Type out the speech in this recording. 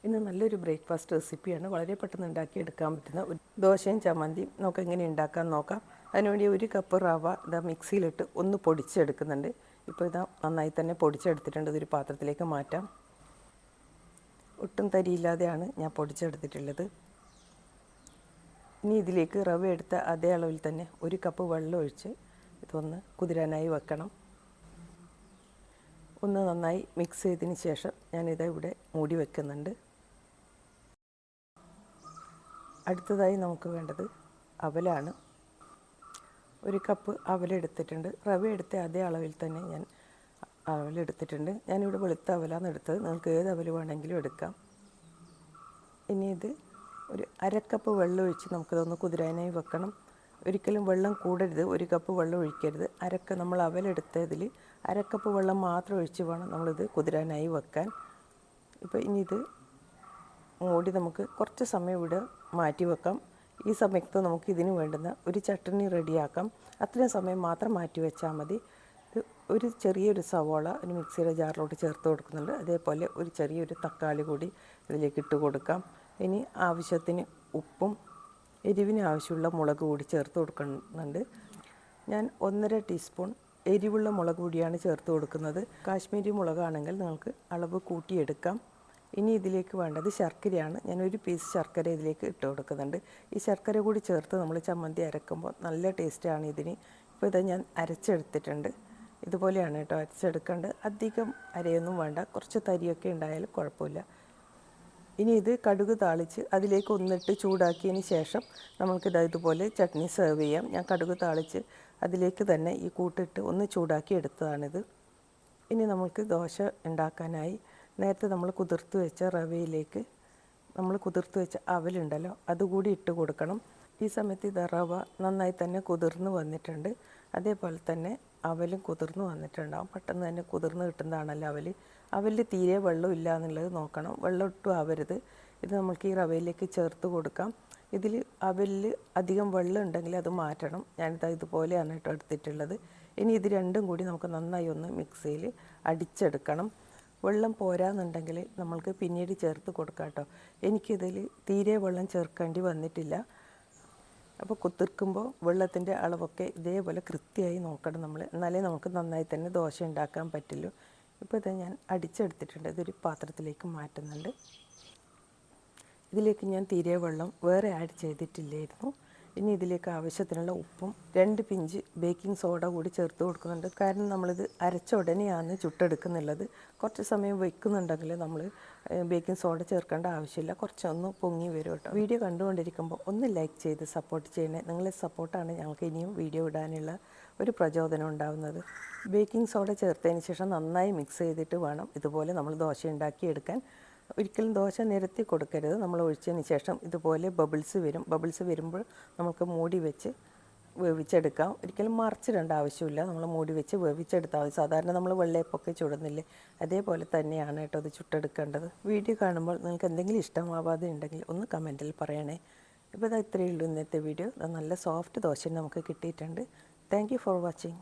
ഇന്ന് നല്ലൊരു ബ്രേക്ക്ഫാസ്റ്റ് റെസിപ്പിയാണ്. വളരെ പെട്ടെന്ന് ഉണ്ടാക്കിയെടുക്കാൻ പറ്റുന്ന ദോശയും ചമ്മന്തിയും നമുക്ക് എങ്ങനെ ഉണ്ടാക്കാൻ നോക്കാം. അതിനുവേണ്ടി 1 കപ്പ് റവ ഇതാ മിക്സിയിലിട്ട് ഒന്ന് പൊടിച്ചെടുക്കുന്നുണ്ട്. ഇപ്പോൾ ഇതാ നന്നായി തന്നെ പൊടിച്ചെടുത്തിട്ടുണ്ട്. ഇതൊരു പാത്രത്തിലേക്ക് മാറ്റാം. ഒട്ടും തരിയില്ലാതെയാണ് ഞാൻ പൊടിച്ചെടുത്തിട്ടുള്ളത്. ഇനി ഇതിലേക്ക് റവ എടുത്ത അതേ അളവിൽ തന്നെ 1 കപ്പ് വെള്ളം ഒഴിച്ച് ഇതൊന്ന് കുതിരാനായി വെക്കണം. ഒന്ന് നന്നായി മിക്സ് ചെയ്തതിന് ശേഷം ഞാനിത് ഇവിടെ മൂടി വെക്കുന്നുണ്ട്. അടുത്തതായി നമുക്ക് വേണ്ടത് അവലാണ്. 1 കപ്പ് അവലെടുത്തിട്ടുണ്ട്. റവ എടുത്ത അതേ അളവിൽ തന്നെ ഞാൻ അവലെടുത്തിട്ടുണ്ട്. ഞാനിവിടെ വെളുത്ത അവലാണ് എടുത്തത്. നിങ്ങൾക്ക് ഏത് അവൽ വേണമെങ്കിലും എടുക്കാം. ഇനി ഇത് ഒരു 1/2 കപ്പ് വെള്ളം ഒഴിച്ച് നമുക്കിതൊന്ന് കുതിരാനായി വെക്കണം. ഒരിക്കലും വെള്ളം കൂടരുത്. 1 കപ്പ് വെള്ളം ഒഴിക്കരുത്. നമ്മൾ അവലെടുത്തതിൽ 1/2 കപ്പ് വെള്ളം മാത്രം ഒഴിച്ച് വേണം നമ്മളിത് കുതിരാനായി വെക്കാൻ. ഇപ്പോൾ ഇനി ഇത് മൂടി നമുക്ക് കുറച്ച് സമയം ഇവിടെ മാറ്റി വെക്കാം. ഈ സമയത്ത് നമുക്ക് ഇതിന് വേണ്ടുന്ന ഒരു ചട്ടണി റെഡിയാക്കാം. അത്രയും സമയം മാത്രം മാറ്റി വെച്ചാൽ മതി. ഒരു ചെറിയൊരു സവോള ഒരു മിക്സിയുടെ ജാറിലോട്ട് ചേർത്ത് കൊടുക്കുന്നുണ്ട്. അതേപോലെ ഒരു ചെറിയൊരു തക്കാളി കൂടി ഇതിലേക്ക് ഇട്ട് കൊടുക്കാം. ഇനി ആവശ്യത്തിന് ഉപ്പും എരിവിന് ആവശ്യമുള്ള മുളക് കൂടി ചേർത്ത് കൊടുക്കുന്നുണ്ട്. ഞാൻ 1.5 ടീസ്പൂൺ എരിവുള്ള മുളക് പൊടിയാണ് ചേർത്ത് കൊടുക്കുന്നത്. കാശ്മീരി മുളകാണെങ്കിൽ നിങ്ങൾക്ക് അളവ് കൂട്ടിയെടുക്കാം. ഇനി ഇതിലേക്ക് വേണ്ടത് ശർക്കരയാണ്. ഞാൻ 1 പീസ് ശർക്കര ഇതിലേക്ക് ഇട്ട് കൊടുക്കുന്നുണ്ട്. ഈ ശർക്കര കൂടി ചേർത്ത് നമ്മൾ ചമ്മന്തി അരക്കുമ്പോൾ നല്ല ടേസ്റ്റാണ് ഇതിന്. ഇപ്പോൾ ഇത് ഞാൻ അരച്ചെടുത്തിട്ടുണ്ട്. ഇതുപോലെയാണ് കേട്ടോ അരച്ചെടുക്കേണ്ടത്. അധികം അരയൊന്നും വേണ്ട. കുറച്ച് തരിയൊക്കെ ഉണ്ടായാലും കുഴപ്പമില്ല. ഇനി ഇത് കടുക് താളിച്ച് അതിലേക്ക് ഒന്നിട്ട് ചൂടാക്കിയതിന് ശേഷം നമുക്കിത് ഇതുപോലെ ചട്നി സെർവ് ചെയ്യാം. ഞാൻ കടുക് താളിച്ച് അതിലേക്ക് തന്നെ ഈ കൂട്ടിട്ട് ഒന്ന് ചൂടാക്കി എടുത്തതാണിത്. ഇനി നമുക്ക് ദോശ ഉണ്ടാക്കാനായി നേരത്തെ നമ്മൾ കുതിർത്ത് വെച്ച റവയിലേക്ക് നമ്മൾ കുതിർത്ത് വെച്ച അവലുണ്ടല്ലോ അതുകൂടി ഇട്ട് കൊടുക്കണം. ഈ സമയത്ത് ഇത് റവ നന്നായി തന്നെ കുതിർന്ന് വന്നിട്ടുണ്ട്. അതേപോലെ തന്നെ അവലും കുതിർന്ന് വന്നിട്ടുണ്ടാകും. പെട്ടെന്ന് തന്നെ കുതിർന്ന് കിട്ടുന്നതാണല്ലോ അവലിൽ തീരെ വെള്ളം ഇല്ല എന്നുള്ളത് നോക്കണം. വെള്ളം ഒട്ടും ആവരുത്. ഇത് നമുക്ക് ഈ റവയിലേക്ക് ചേർത്ത് കൊടുക്കാം. ഇതിൽ അവലിൽ അധികം വെള്ളം ഉണ്ടെങ്കിൽ അത് മാറ്റണം. ഞാനിത് ഇതുപോലെയാണ് കേട്ടോ എടുത്തിട്ടുള്ളത്. ഇനി ഇത് രണ്ടും കൂടി നമുക്ക് നന്നായി ഒന്ന് മിക്സിയിൽ അടിച്ചെടുക്കണം. വെള്ളം പോരാന്നുണ്ടെങ്കിൽ നമ്മൾക്ക് പിന്നീട് ചേർത്ത് കൊടുക്കാം കേട്ടോ. എനിക്കിതിൽ തീരെ വെള്ളം ചേർക്കേണ്ടി വന്നിട്ടില്ല. അപ്പോൾ കുതിർക്കുമ്പോൾ വെള്ളത്തിൻ്റെ അളവൊക്കെ ഇതേപോലെ കൃത്യമായി നോക്കണം നമ്മൾ. എന്നാലേ നമുക്ക് നന്നായി തന്നെ ദോശ ഉണ്ടാക്കാൻ പറ്റുള്ളൂ. ഇപ്പോൾ ഇത് ഞാൻ അടിച്ചെടുത്തിട്ടുണ്ട്. ഇതൊരു പാത്രത്തിലേക്ക് മാറ്റുന്നുണ്ട്. ഇതിലേക്ക് ഞാൻ തീരെ വെള്ളം വേറെ ആഡ് ചെയ്തിട്ടില്ലായിരുന്നു. ഇനി ഇതിലേക്ക് ആവശ്യത്തിനുള്ള ഉപ്പും 2 പിഞ്ച് ബേക്കിംഗ് സോഡ കൂടി ചേർത്ത് കൊടുക്കുന്നുണ്ട്. കാരണം നമ്മളിത് അരച്ച ഉടനെയാണ് ചുട്ടെടുക്കുന്നുള്ളത്. കുറച്ച് സമയം വയ്ക്കുന്നുണ്ടെങ്കിൽ നമ്മൾ ബേക്കിംഗ് സോഡ ചേർക്കേണ്ട ആവശ്യമില്ല. കുറച്ചൊന്ന് പൊങ്ങി വരും കേട്ടോ. വീഡിയോ കണ്ടുകൊണ്ടിരിക്കുമ്പോൾ ഒന്ന് ലൈക്ക് ചെയ്ത് സപ്പോർട്ട് ചെയ്യണേ. നിങ്ങളെ സപ്പോർട്ടാണ് ഞങ്ങൾക്ക് ഇനിയും വീഡിയോ ഇടാനുള്ള ഒരു പ്രചോദനം ഉണ്ടാകുന്നത്. ബേക്കിംഗ് സോഡ ചേർത്തതിന് ശേഷം നന്നായി മിക്സ് ചെയ്തിട്ട് വേണം ഇതുപോലെ നമ്മൾ ദോശ ഉണ്ടാക്കിയെടുക്കാൻ. ഒരിക്കലും ദോശ നിരത്തി കൊടുക്കരുത്. നമ്മൾ ഒഴിച്ചതിന് ശേഷം ഇതുപോലെ ബബിൾസ് വരും. ബബിൾസ് വരുമ്പോൾ നമുക്ക് മൂടി വെച്ച് വേവിച്ചെടുക്കാം. ഒരിക്കലും മറിച്ചിടേണ്ട ആവശ്യമില്ല. നമ്മൾ മൂടി വെച്ച് വേവിച്ചെടുത്താൽ മതി. സാധാരണ നമ്മൾ വെള്ളയപ്പൊക്കെ ചുടുന്നില്ലേ അതേപോലെ തന്നെയാണ് കേട്ടോ അത് ചുട്ടെടുക്കേണ്ടത്. വീഡിയോ കാണുമ്പോൾ നിങ്ങൾക്ക് എന്തെങ്കിലും ഇഷ്ടമാവാതെ ഉണ്ടെങ്കിൽ ഒന്ന് കമൻറ്റിൽ പറയണേ. ഇപ്പോൾ ഇത്രയേ ഉള്ളൂ ഇന്നത്തെ വീഡിയോ. നല്ല സോഫ്റ്റ് ദോശ നമുക്ക് കിട്ടിയിട്ടുണ്ട്. Thank you for watching.